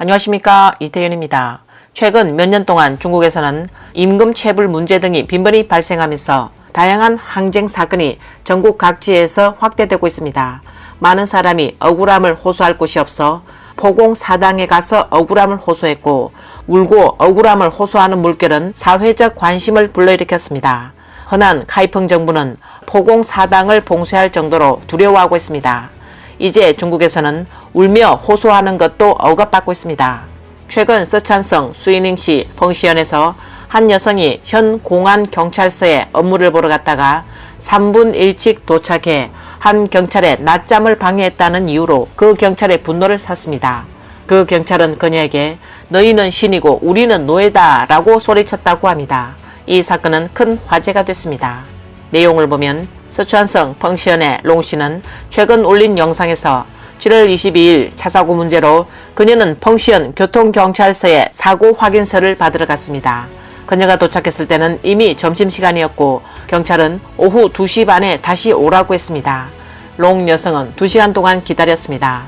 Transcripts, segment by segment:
안녕하십니까, 이태윤입니다. 최근 몇 년 동안 중국에서는 임금 체불 문제 등이 빈번히 발생하면서 다양한 항쟁 사건이 전국 각지에서 확대되고 있습니다. 많은 사람이 억울함을 호소할 곳이 없어 포공사당에 가서 억울함을 호소했고, 울고 억울함을 호소하는 물결은 사회적 관심을 불러일으켰습니다. 흔한 카이펑 정부는 포공사당을 봉쇄할 정도로 두려워하고 있습니다. 이제 중국에서는 울며 호소하는 것도 억압받고 있습니다. 최근 서촨성 수이닝시 펑시현에서 한 여성이 현 공안경찰서에 업무를 보러 갔다가 3분 일찍 도착해 한 경찰의 낮잠을 방해했다는 이유로 그 경찰의 분노를 샀습니다. 그 경찰은 그녀에게 너희는 신이고 우리는 노예다 라고 소리쳤다고 합니다. 이 사건은 큰 화제가 됐습니다. 내용을 보면 서촨성 펑시현의 롱씨는 최근 올린 영상에서 7월 22일 차사고 문제로 그녀는 펑시현 교통경찰서에 사고 확인서를 받으러 갔습니다. 그녀가 도착했을 때는 이미 점심시간이었고 경찰은 오후 2시 반에 다시 오라고 했습니다. 롱 여성은 2시간 동안 기다렸습니다.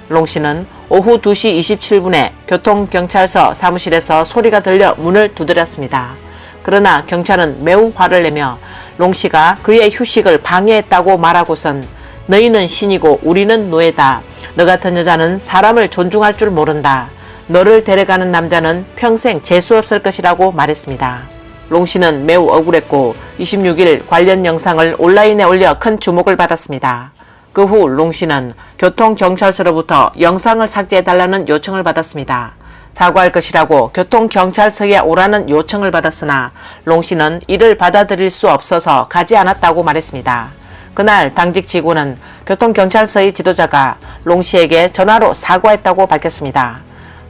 롱 씨는 오후 2시 27분에 교통경찰서 사무실에서 소리가 들려 문을 두드렸습니다. 그러나 경찰은 매우 화를 내며 롱 씨가 그의 휴식을 방해했다고 말하고선 너희는 신이고 우리는 노예다. 너 같은 여자는 사람을 존중할 줄 모른다. 너를 데려가는 남자는 평생 재수 없을 것이라고 말했습니다. 롱 씨는 매우 억울했고 26일 관련 영상을 온라인에 올려 큰 주목을 받았습니다. 그 후 롱 씨는 교통경찰서로부터 영상을 삭제해달라는 요청을 받았습니다. 사과할 것이라고 교통경찰서에 오라는 요청을 받았으나 롱 씨는 이를 받아들일 수 없어서 가지 않았다고 말했습니다. 그날 당직 직원은 교통경찰서의 지도자가 롱 씨에게 전화로 사과했다고 밝혔습니다.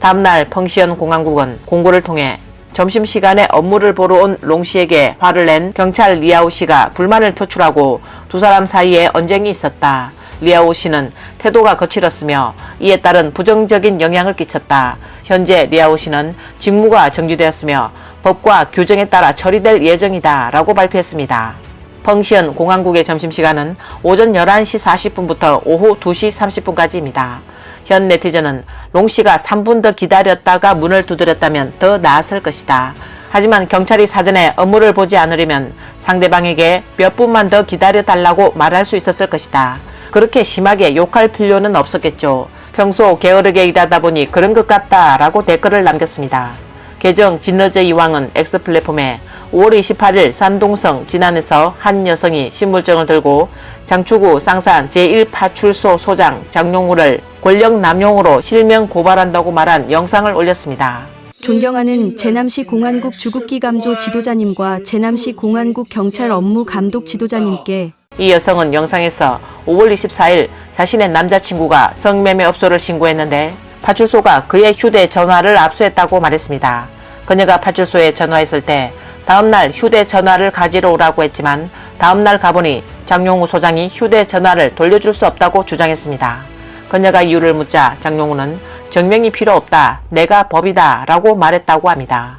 다음날 펑시현 공안국은 공고를 통해 점심시간에 업무를 보러 온 롱 씨에게 화를 낸 경찰 리아오 씨가 불만을 표출하고 두 사람 사이에 언쟁이 있었다. 리아오 씨는 태도가 거칠었으며 이에 따른 부정적인 영향을 끼쳤다. 현재 리아오 씨는 직무가 정지되었으며 법과 규정에 따라 처리될 예정이다 라고 발표했습니다. 펑시현 공안국의 점심시간은 오전 11시 40분부터 오후 2시 30분까지입니다. 현 네티즌은 롱 씨가 3분 더 기다렸다가 문을 두드렸다면 더 나았을 것이다. 하지만 경찰이 사전에 업무를 보지 않으려면 상대방에게 몇 분만 더 기다려달라고 말할 수 있었을 것이다. 그렇게 심하게 욕할 필요는 없었겠죠. 평소 게으르게 일하다 보니 그런 것 같다 라고 댓글을 남겼습니다. 계정 진러제 이왕은 X플랫폼에 5월 28일 산동성 진안에서 한 여성이 신분증을 들고 장추구 쌍산 제1파출소 소장 장용우를 권력 남용으로 실명 고발한다고 말한 영상을 올렸습니다. 존경하는 제남시 공안국 주국기 감조 지도자님과 제남시 공안국 경찰 업무 감독 지도자님께 이 여성은 영상에서 5월 24일 자신의 남자친구가 성매매 업소를 신고했는데 파출소가 그의 휴대전화를 압수했다고 말했습니다. 그녀가 파출소에 전화했을 때 다음날 휴대전화를 가지러 오라고 했지만 다음날 가보니 장용우 소장이 휴대전화를 돌려줄 수 없다고 주장했습니다. 그녀가 이유를 묻자 장용우는 증명이 필요 없다. 내가 법이다 라고 말했다고 합니다.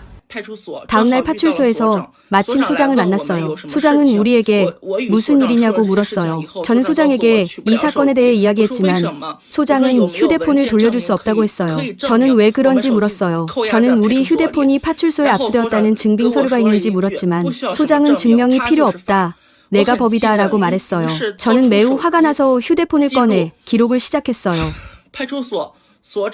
다음날 파출소에서 마침 소장을 만났어요. 소장은 우리에게 무슨 일이냐고 물었어요. 저는 소장에게 이 사건에 대해 이야기했지만 소장은 휴대폰을 돌려줄 수 없다고 했어요. 저는 왜 그런지 물었어요. 저는 우리 휴대폰이 파출소에 압수되었다는 증빙 서류가 있는지 물었지만 소장은 증명이 필요 없다. 내가 법이다 라고 말했어요. 저는 매우 화가 나서 휴대폰을 꺼내 기록을 시작했어요.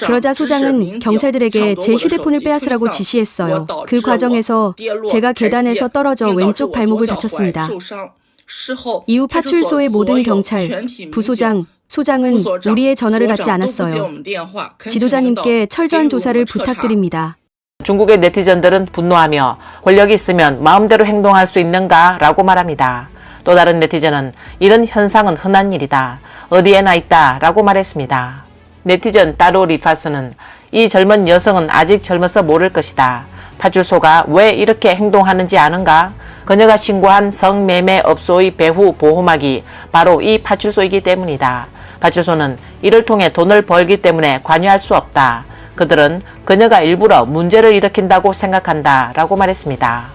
그러자 소장은 경찰들에게 제 휴대폰을 빼앗으라고 지시했어요. 그 과정에서 제가 계단에서 떨어져 왼쪽 발목을 다쳤습니다. 이후 파출소의 모든 경찰, 부소장, 소장은 우리의 전화를 받지 않았어요. 지도자님께 철저한 조사를 부탁드립니다. 중국의 네티즌들은 분노하며 권력이 있으면 마음대로 행동할 수 있는가 라고 말합니다. 또 다른 네티즌은 이런 현상은 흔한 일이다. 어디에나 있다 라고 말했습니다. 네티즌 따로 리파스는 이 젊은 여성은 아직 젊어서 모를 것이다. 파출소가 왜 이렇게 행동하는지 아는가? 그녀가 신고한 성매매 업소의 배후 보호막이 바로 이 파출소이기 때문이다. 파출소는 이를 통해 돈을 벌기 때문에 관여할 수 없다. 그들은 그녀가 일부러 문제를 일으킨다고 생각한다 라고 말했습니다.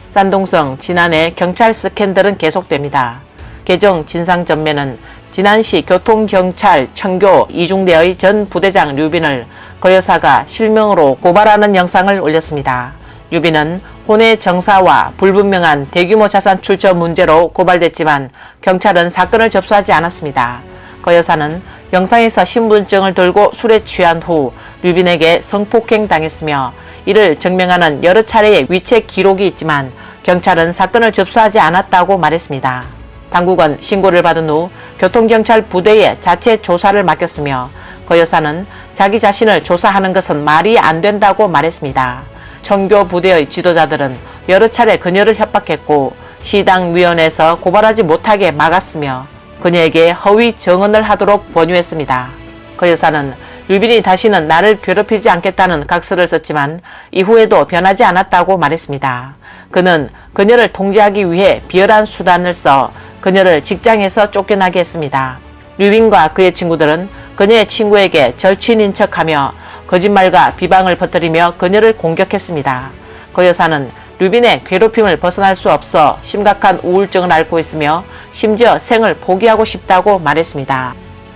산동성 진안의 경찰 스캔들은 계속됩니다. 계정 진상전매는 진안시 교통경찰 청교 이중대의 전 부대장 류빈을 그 여사가 실명으로 고발하는 영상을 올렸습니다. 류빈은 혼외 정사와 불분명한 대규모 자산 출처 문제로 고발됐지만 경찰은 사건을 접수하지 않았습니다. 그 여사는 영상에서 신분증을 들고 술에 취한 후 류빈에게 성폭행 당했으며 이를 증명하는 여러 차례의 위체 기록이 있지만 경찰은 사건을 접수하지 않았다고 말했습니다. 당국은 신고를 받은 후 교통경찰 부대에 자체 조사를 맡겼으며 그 여사는 자기 자신을 조사하는 것은 말이 안 된다고 말했습니다. 청교 부대의 지도자들은 여러 차례 그녀를 협박했고 시당위원회에서 고발하지 못하게 막았으며 그녀에게 허위 증언을 하도록 권유했습니다. 그 여사는 류빈이 다시는 나를 괴롭히지 않겠다는 각서를 썼지만 이후에도 변하지 않았다고 말했습니다. 그는 그녀를 통제하기 위해 비열한 수단을 써 그녀를 직장에서 쫓겨나게 했습니다. 류빈과 그의 친구들은 그녀의 친구에게 절친인 척하며 거짓말과 비방을 퍼뜨리며 그녀를 공격했습니다. 그 여사는 류빈의 괴롭힘을 벗어날 수 없어 심각한 우울증을 앓고 있으며 심지어 생을 포기하고 싶다고 말했습니다.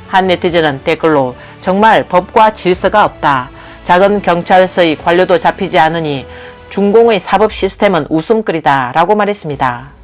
한 네티즌은 댓글로 정말 법과 질서가 없다. 작은 경찰서의 관료도 잡히지 않으니 중공의 사법 시스템은 웃음거리다 라고 말했습니다.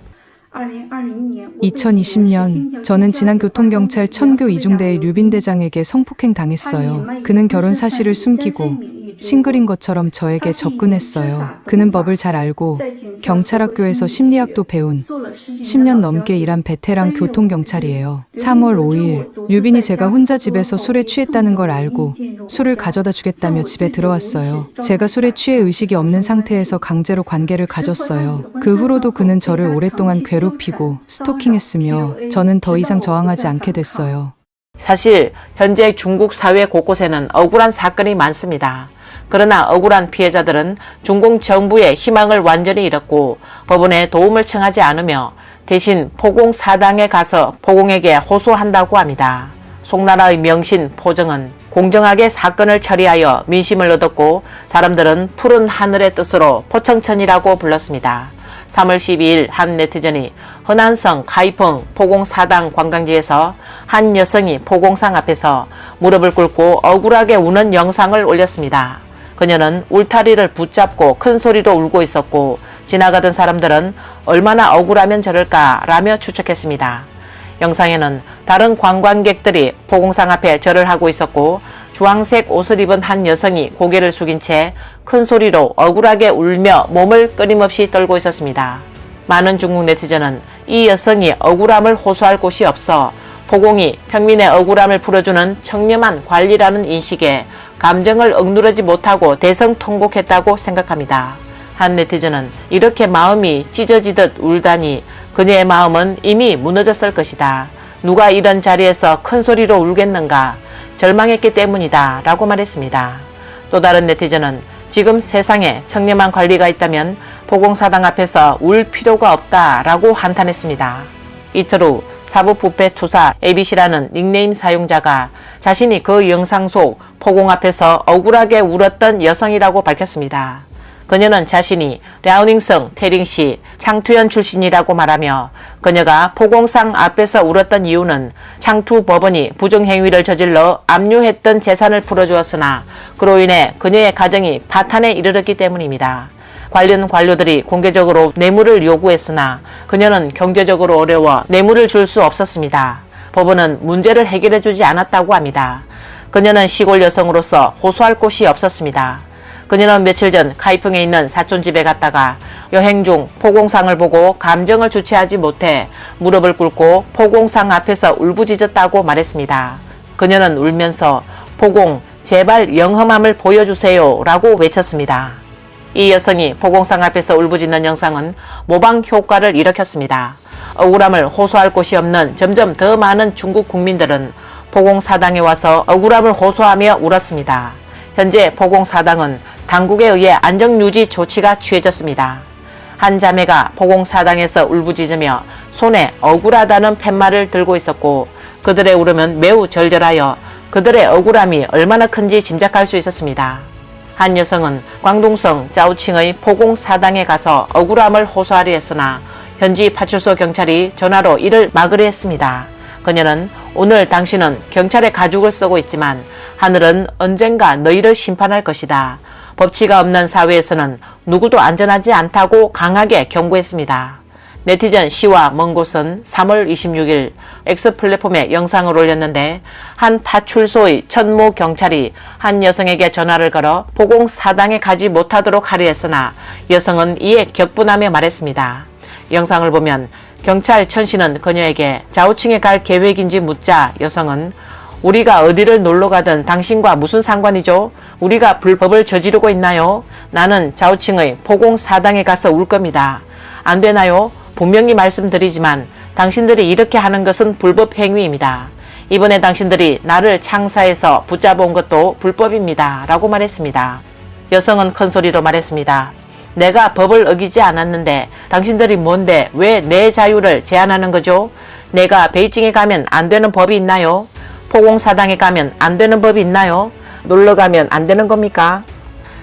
2020년 저는 진안교통경찰 청교 이중대의 류빈 대장에게 성폭행 당했어요. 그는 결혼 사실을 숨기고 싱글인 것처럼 저에게 접근했어요. 그는 법을 잘 알고 경찰학교에서 심리학도 배운 10년 넘게 일한 베테랑 교통경찰이에요. 3월 5일 류빈이 제가 혼자 집에서 술에 취했다는 걸 알고 술을 가져다 주겠다며 집에 들어왔어요. 제가 술에 취해 의식이 없는 상태에서 강제로 관계를 가졌어요. 그 후로도 그는 저를 오랫동안 괴롭히고 스토킹했으며 저는 더 이상 저항하지 않게 됐어요. 사실 현재 중국 사회 곳곳에는 억울한 사건이 많습니다. 그러나 억울한 피해자들은 중공 정부의 희망을 완전히 잃었고 법원에 도움을 청하지 않으며 대신 포공 사당에 가서 포공에게 호소한다고 합니다. 송나라의 명신 포정은 공정하게 사건을 처리하여 민심을 얻었고 사람들은 푸른 하늘의 뜻으로 포청천이라고 불렀습니다. 3월 12일 한 네티즌이 허난성 카이펑 포공사당 관광지에서 한 여성이 포공상 앞에서 무릎을 꿇고 억울하게 우는 영상을 올렸습니다. 그녀는 울타리를 붙잡고 큰 소리로 울고 있었고 지나가던 사람들은 얼마나 억울하면 저럴까 라며 추측했습니다. 영상에는 다른 관광객들이 포공상 앞에 절을 하고 있었고 주황색 옷을 입은 한 여성이 고개를 숙인 채 큰 소리로 억울하게 울며 몸을 끊임없이 떨고 있었습니다. 많은 중국 네티즌은 이 여성이 억울함을 호소할 곳이 없어 포공이 평민의 억울함을 풀어주는 청렴한 관리라는 인식에 감정을 억누르지 못하고 대성통곡했다고 생각합니다. 한 네티즌은 이렇게 마음이 찢어지듯 울다니 그녀의 마음은 이미 무너졌을 것이다. 누가 이런 자리에서 큰 소리로 울겠는가? 절망했기 때문이다 라고 말했습니다. 또 다른 네티즌은 지금 세상에 청렴한 관리가 있다면 포공사당 앞에서 울 필요가 없다 라고 한탄했습니다. 이틀 후 사법부패투사 ABC라는 닉네임 사용자가 자신이 그 영상 속 포공 앞에서 억울하게 울었던 여성이라고 밝혔습니다. 그녀는 자신이 랴오닝성 태링시 창투현 출신이라고 말하며 그녀가 포공상 앞에서 울었던 이유는 창투 법원이 부정행위를 저질러 압류했던 재산을 풀어주었으나 그로 인해 그녀의 가정이 파탄에 이르렀기 때문입니다. 관련 관료들이 공개적으로 뇌물을 요구했으나 그녀는 경제적으로 어려워 뇌물을 줄 수 없었습니다. 법원은 문제를 해결해주지 않았다고 합니다. 그녀는 시골 여성으로서 호소할 곳이 없었습니다. 그녀는 며칠 전 카이펑에 있는 사촌집에 갔다가 여행 중 포공상을 보고 감정을 주체하지 못해 무릎을 꿇고 포공상 앞에서 울부짖었다고 말했습니다. 그녀는 울면서 포공 제발 영험함을 보여주세요 라고 외쳤습니다. 이 여성이 포공상 앞에서 울부짖는 영상은 모방 효과를 일으켰습니다. 억울함을 호소할 곳이 없는 점점 더 많은 중국 국민들은 포공사당에 와서 억울함을 호소하며 울었습니다. 현재 포공사당은 당국에 의해 안정유지 조치가 취해졌습니다. 한 자매가 포공사당에서 울부짖으며 손에 억울하다는 팻말을 들고 있었고 그들의 울음은 매우 절절하여 그들의 억울함이 얼마나 큰지 짐작할 수 있었습니다. 한 여성은 광둥성 짜오칭의 포공사당에 가서 억울함을 호소하려 했으나 현지 파출소 경찰이 전화로 이를 막으려 했습니다. 그녀는 오늘 당신은 경찰의 가죽을 쓰고 있지만 하늘은 언젠가 너희를 심판할 것이다. 법치가 없는 사회에서는 누구도 안전하지 않다고 강하게 경고했습니다. 네티즌 시와 먼 곳은 3월 26일 X 플랫폼에 영상을 올렸는데 한 파출소의 천모 경찰이 한 여성에게 전화를 걸어 포공사당에 가지 못하도록 하려 했으나 여성은 이에 격분하며 말했습니다. 영상을 보면 경찰 천 씨는 그녀에게 좌우층에 갈 계획인지 묻자 여성은 우리가 어디를 놀러 가든 당신과 무슨 상관이죠? 우리가 불법을 저지르고 있나요? 나는 좌우층의 포공사당에 가서 울 겁니다. 안 되나요? 분명히 말씀드리지만 당신들이 이렇게 하는 것은 불법 행위입니다. 이번에 당신들이 나를 창사해서 붙잡아온 것도 불법입니다. 라고 말했습니다. 여성은 큰 소리로 말했습니다. 내가 법을 어기지 않았는데 당신들이 뭔데 왜 내 자유를 제한하는 거죠? 내가 베이징에 가면 안 되는 법이 있나요? 포공사당에 가면 안 되는 법이 있나요? 놀러 가면 안 되는 겁니까?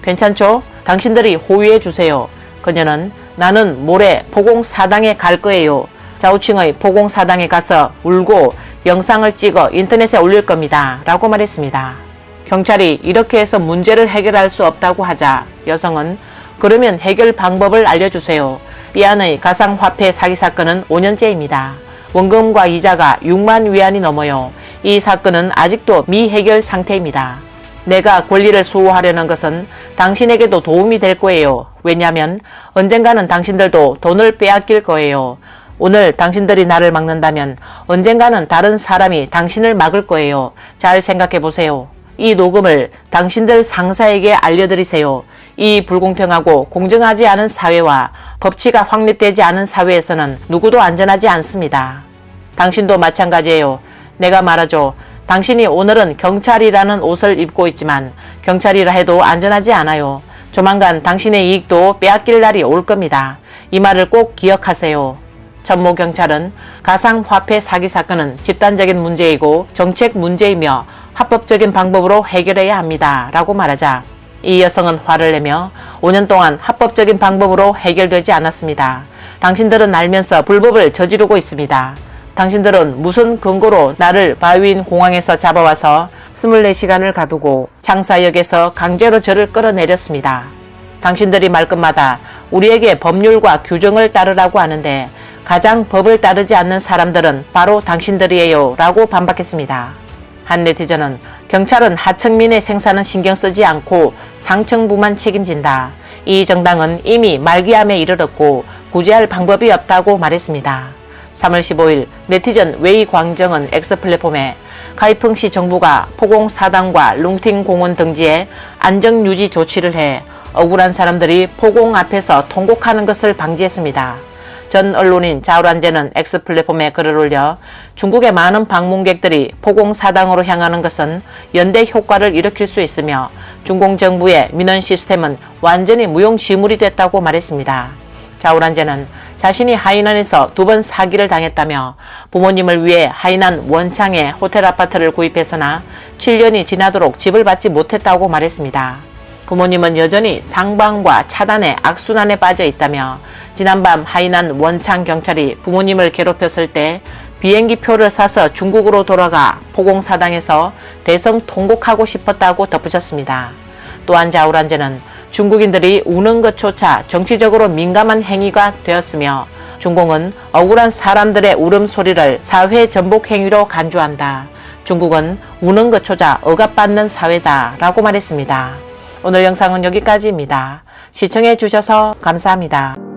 괜찮죠? 당신들이 호위해 주세요. 그녀는 나는 모레 포공사당에 갈 거예요. 좌우층의 포공사당에 가서 울고 영상을 찍어 인터넷에 올릴 겁니다. 라고 말했습니다. 경찰이 이렇게 해서 문제를 해결할 수 없다고 하자 여성은 그러면 해결 방법을 알려주세요. 삐안의 가상화폐 사기 사건은 5년째입니다. 원금과 이자가 6만 위안이 넘어요. 이 사건은 아직도 미해결 상태입니다. 내가 권리를 수호하려는 것은 당신에게도 도움이 될 거예요. 왜냐하면 언젠가는 당신들도 돈을 빼앗길 거예요. 오늘 당신들이 나를 막는다면 언젠가는 다른 사람이 당신을 막을 거예요. 잘 생각해 보세요. 이 녹음을 당신들 상사에게 알려드리세요. 이 불공평하고 공정하지 않은 사회와 법치가 확립되지 않은 사회에서는 누구도 안전하지 않습니다. 당신도 마찬가지예요. 내가 말하죠. 당신이 오늘은 경찰이라는 옷을 입고 있지만 경찰이라 해도 안전하지 않아요. 조만간 당신의 이익도 빼앗길 날이 올 겁니다. 이 말을 꼭 기억하세요. 천모 경찰은 가상화폐 사기 사건은 집단적인 문제이고 정책 문제이며 합법적인 방법으로 해결해야 합니다. 라고 말하자 이 여성은 화를 내며 5년 동안 합법적인 방법으로 해결되지 않았습니다. 당신들은 알면서 불법을 저지르고 있습니다. 당신들은 무슨 근거로 나를 바위인 공항에서 잡아와서 24시간을 가두고 창사역에서 강제로 저를 끌어내렸습니다. 당신들이 말끝마다 우리에게 법률과 규정을 따르라고 하는데 가장 법을 따르지 않는 사람들은 바로 당신들이에요. 라고 반박했습니다. 한 네티즌은 경찰은 하층민의 생사는 신경 쓰지 않고 상층부만 책임진다. 이 정당은 이미 말기암에 이르렀고 구제할 방법이 없다고 말했습니다. 3월 15일 네티즌 웨이 광정은 X 플랫폼에 카이펑시 정부가 포공사당과 룽팅 공원 등지에 안정유지 조치를 해 억울한 사람들이 포공 앞에서 통곡하는 것을 방지했습니다. 전 언론인 자오란제는 X 플랫폼에 글을 올려 중국의 많은 방문객들이 포공사당으로 향하는 것은 연대 효과를 일으킬 수 있으며 중공 정부의 민원 시스템은 완전히 무용지물이 됐다고 말했습니다. 자오란제는 자신이 하이난에서 2번 사기를 당했다며 부모님을 위해 하이난 원창에 호텔 아파트를 구입했으나 7년이 지나도록 집을 받지 못했다고 말했습니다. 부모님은 여전히 상방과 차단의 악순환에 빠져 있다며 지난밤 하이난 원창 경찰이 부모님을 괴롭혔을 때 비행기 표를 사서 중국으로 돌아가 포공사당에서 대성 통곡하고 싶었다고 덧붙였습니다. 또한 자오란제는 중국인들이 우는 것조차 정치적으로 민감한 행위가 되었으며 중공은 억울한 사람들의 울음소리를 사회 전복 행위로 간주한다. 중국은 우는 것조차 억압받는 사회다 라고 말했습니다. 오늘 영상은 여기까지입니다. 시청해 주셔서 감사합니다.